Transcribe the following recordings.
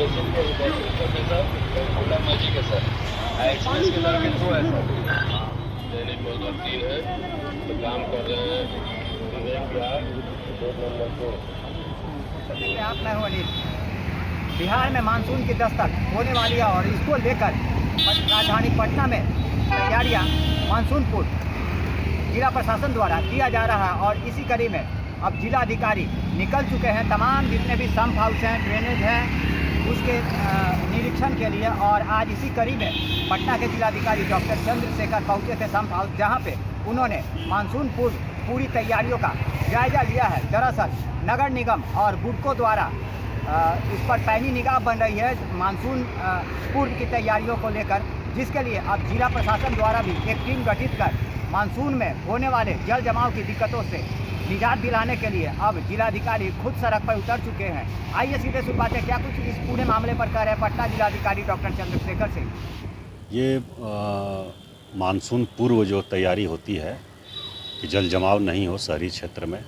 Basin के पूरा magic है सर। एक्सप्रेस के लड़के तो है सर, दैनिक मजदूर 3 है तो काम कर रहे हैं। बिहार 2 नंबर को आप मैं हूँ अनिल। बिहार में मानसून की दस्तक होने वाली है और इसको लेकर राजधानी पटना में तैयारियां मानसून पूर्व जिला प्रशासन द्वारा किया जा रहा है और इसी कड़ी में अब जिलाधिकारी निकल चुके हैं। तमाम जितने भी सम्प हाउस हैं, ड्रेनेज हैं, उसके निरीक्षण के लिए। और आज इसी कड़ी में पटना के जिलाधिकारी डॉक्टर चंद्रशेखर पहुंचे थे सम्प हाउस, जहां पे उन्होंने मानसून पूर्व पूरी तैयारियों का जायजा लिया है। दरअसल नगर निगम और बुडको द्वारा इस पर पैनी निगाह बन रही है मानसून पूर्व की तैयारियों को लेकर, जिसके लिए अब जिला प्रशासन द्वारा भी एक टीम गठित कर मानसून में होने वाले जल जमाव की दिक्कतों से निजात दिलाने के लिए अब जिलाधिकारी खुद सड़क पर उतर चुके हैं। आइए सीधे सुनवाते हैं क्या कुछ इस पूरे मामले पर कह रहे हैं पटना जिलाधिकारी डॉक्टर चंद्रशेखर सिंह। ये मानसून पूर्व जो तैयारी होती है कि जल जमाव नहीं हो शहरी क्षेत्र में,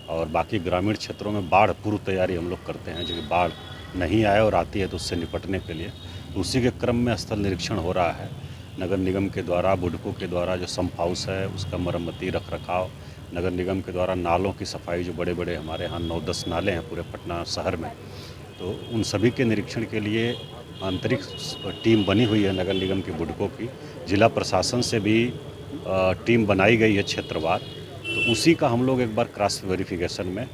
और बाकी ग्रामीण क्षेत्रों में बाढ़ पूर्व तैयारी हम लोग करते हैं, जो कि बाढ़ नहीं आए और आती है तो उससे निपटने के लिए। उसी के क्रम में स्थल निरीक्षण हो रहा है नगर निगम के द्वारा, बुडको के द्वारा जो सम्प हाउस है उसका मरम्मती रख रखाव, नगर निगम के द्वारा नालों की सफाई, जो बड़े बड़े हमारे यहाँ 9-10 नाले हैं पूरे पटना शहर में, तो उन सभी के निरीक्षण के लिए आंतरिक टीम बनी हुई है नगर निगम की बुडको की। जिला प्रशासन से भी टीम बनाई गई है क्षेत्रवार, तो उसी का हम लोग एक बार क्रॉस वेरिफिकेशन में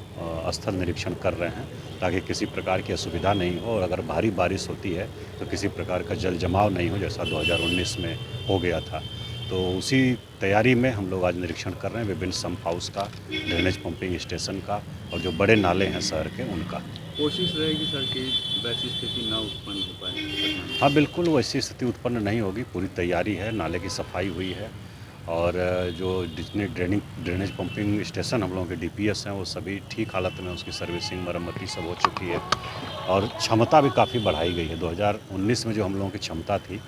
स्थल निरीक्षण कर रहे हैं ताकि किसी प्रकार की असुविधा नहीं हो, और अगर भारी बारिश होती है तो किसी प्रकार का जल जमाव नहीं हो जैसा 2019 में हो गया था। तो उसी तैयारी में हम लोग आज निरीक्षण कर रहे हैं विभिन्न सम्प हाउस का, ड्रेनेज पंपिंग स्टेशन का, और जो बड़े नाले हैं शहर के उनका। कोशिश रहेगी सर कि वैसी स्थिति ना उत्पन्न हो पाए। हाँ बिल्कुल, वैसी स्थिति उत्पन्न नहीं होगी, पूरी तैयारी है, नाले की सफाई हुई है, और जो जितने ड्रेनेज पंपिंग स्टेशन हम लोगों के DPS हैं वो सभी ठीक हालत में, उसकी सर्विसिंग मरम्मती सब हो चुकी है, और क्षमता भी काफ़ी बढ़ाई गई है। 2019 में जो हम लोगों की क्षमता थी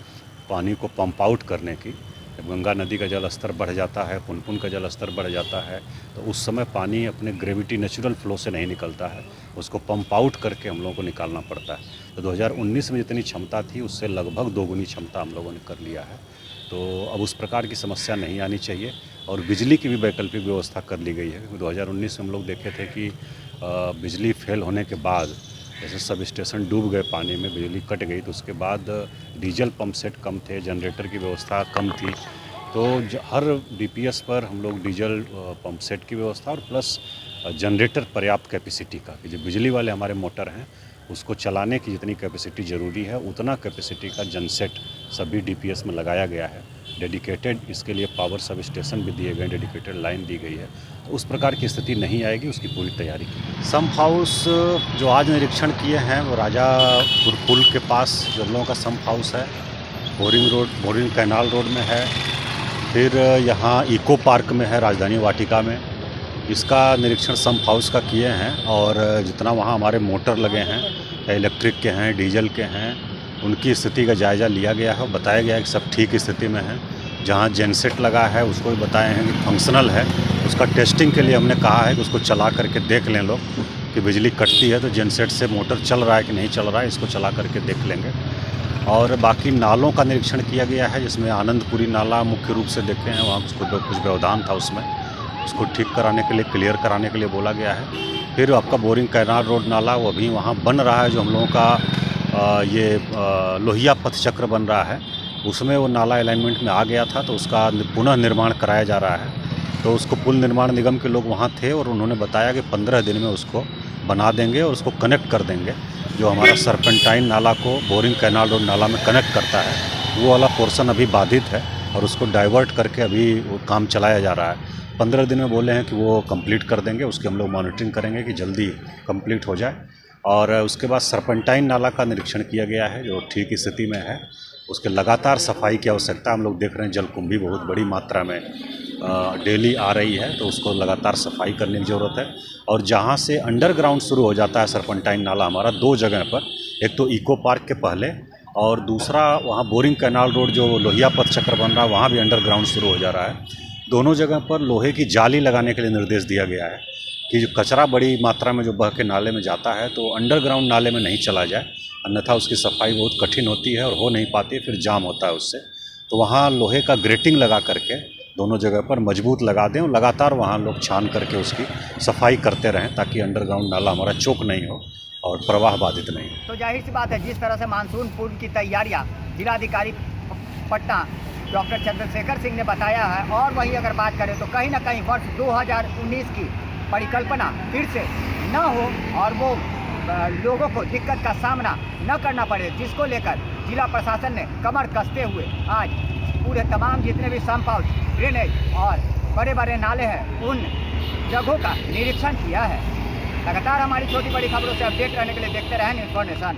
पानी को पंप आउट करने की, जब गंगा नदी का जल स्तर बढ़ जाता है, पुनपुन का जल स्तर बढ़ जाता है, तो उस समय पानी अपने ग्रेविटी नेचुरल फ्लो से नहीं निकलता है, उसको पंप आउट करके हम लोगों को निकालना पड़ता है। तो 2019 में जितनी क्षमता थी उससे लगभग दोगुनी क्षमता हम लोगों ने कर लिया है। तो अब उस प्रकार की समस्या नहीं आनी चाहिए, और बिजली की भी वैकल्पिक व्यवस्था कर ली गई है। 2019 में हम लोग देखे थे कि बिजली फेल होने के बाद जैसे सब स्टेशन डूब गए पानी में, बिजली कट गई, तो उसके बाद डीजल पंप सेट कम थे, जनरेटर की व्यवस्था कम थी, तो हर DPS पर हम लोग डीजल पंप सेट की व्यवस्था और प्लस जनरेटर पर्याप्त कैपेसिटी का, कि जो बिजली वाले हमारे मोटर हैं उसको चलाने की जितनी कैपेसिटी ज़रूरी है उतना कैपेसिटी का जनसेट सभी DPS में लगाया गया है। डेडिकेटेड इसके लिए पावर सब स्टेशन भी दिए गए, डेडिकेटेड लाइन दी गई है, तो उस प्रकार की स्थिति नहीं आएगी, उसकी पूरी तैयारी की। सम्प हाउस जो आज निरीक्षण किए हैं वो राजापुर पुल के पास जो लोगों का सम्प हाउस है, बोरिंग कैनाल रोड में है, फिर यहाँ इको पार्क में है, राजधानी वाटिका में। इसका निरीक्षण सम्प हाउस का किए हैं, और जितना वहाँ हमारे मोटर लगे हैं, इलेक्ट्रिक के हैं, डीजल के हैं, उनकी स्थिति का जायज़ा लिया गया है, बताया गया है कि सब ठीक स्थिति में है। जहाँ जेनसेट लगा है उसको भी बताए हैं कि फंक्शनल है, उसका टेस्टिंग के लिए हमने कहा है कि उसको चला करके देख लें लोग कि बिजली कटती है तो जेनसेट से मोटर चल रहा है कि नहीं चल रहा है, इसको चला करके देख लेंगे। और बाकी नालों का निरीक्षण किया गया है, जिसमें आनंदपुरी नाला मुख्य रूप से देखे हैं, वहाँ कुछ व्यवधान था उसमें, उसको ठीक कराने के लिए, क्लियर कराने के लिए बोला गया है। फिर आपका बोरिंग कैनाल रोड नाला वो अभी वहाँ बन रहा है, जो हम लोगों का ये लोहिया पथ चक्र बन रहा है, उसमें वो नाला अलाइनमेंट में आ गया था, तो उसका पुनः निर्माण कराया जा रहा है। तो उसको पुल निर्माण निगम के लोग वहाँ थे और उन्होंने बताया कि 15 दिन में उसको बना देंगे और उसको कनेक्ट कर देंगे। जो हमारा सरपेंटाइन नाला को बोरिंग कैनाल रोड नाला में कनेक्ट करता है, वो वाला पोर्शन अभी बाधित है और उसको डाइवर्ट करके अभी वो काम चलाया जा रहा है। 15 दिन में बोले हैं कि वो कंप्लीट कर देंगे, उसकी हम लोग मॉनिटरिंग करेंगे कि जल्दी कंप्लीट हो जाए। और उसके बाद सरपेंटाइन नाला का निरीक्षण किया गया है, जो ठीक स्थिति में है, उसके लगातार सफाई की आवश्यकता हम लोग देख रहे हैं। जलकुंभी बहुत बड़ी मात्रा में डेली आ रही है, तो उसको लगातार सफाई करने की ज़रूरत है। और जहाँ से अंडरग्राउंड शुरू हो जाता है सरपेंटाइन नाला हमारा, 2 जगह पर, एक तो इको पार्क के पहले और दूसरा वहाँ बोरिंग कैनाल रोड जो लोहिया पथ चक्र बन रहा है वहाँ भी अंडरग्राउंड शुरू हो जा रहा है। दोनों जगह पर लोहे की जाली लगाने के लिए निर्देश दिया गया है, कि जो कचरा बड़ी मात्रा में जो बह के नाले में जाता है तो अंडरग्राउंड नाले में नहीं चला जाए, अन्यथा उसकी सफाई बहुत कठिन होती है और हो नहीं पाती, फिर जाम होता है उससे। तो वहाँ लोहे का ग्रेटिंग लगा करके दोनों जगह पर मजबूत लगा दें और लगातार वहाँ लोग छान करके उसकी सफाई करते रहें ताकि अंडरग्राउंड नाला हमारा चोक नहीं हो और प्रवाह बाधित नहीं हो। तो जाहिर सी बात है, जिस तरह से मानसून पूर्व की तैयारियां जिलाधिकारी पटना डॉक्टर चंद्रशेखर सिंह ने बताया है, और वही अगर बात करें तो कहीं ना कहीं वर्ष 2019 की परिकल्पना फिर से न हो और वो लोगों को दिक्कत का सामना न करना पड़े, जिसको लेकर जिला प्रशासन ने कमर कसते हुए आज पूरे तमाम जितने भी सम्प हाउस, ड्रेनेज और बड़े बड़े नाले हैं उन जगहों का निरीक्षण किया है। लगातार हमारी छोटी बड़ी खबरों से अपडेट रहने के लिए देखते रहें न्यूज़ फॉर नेशन।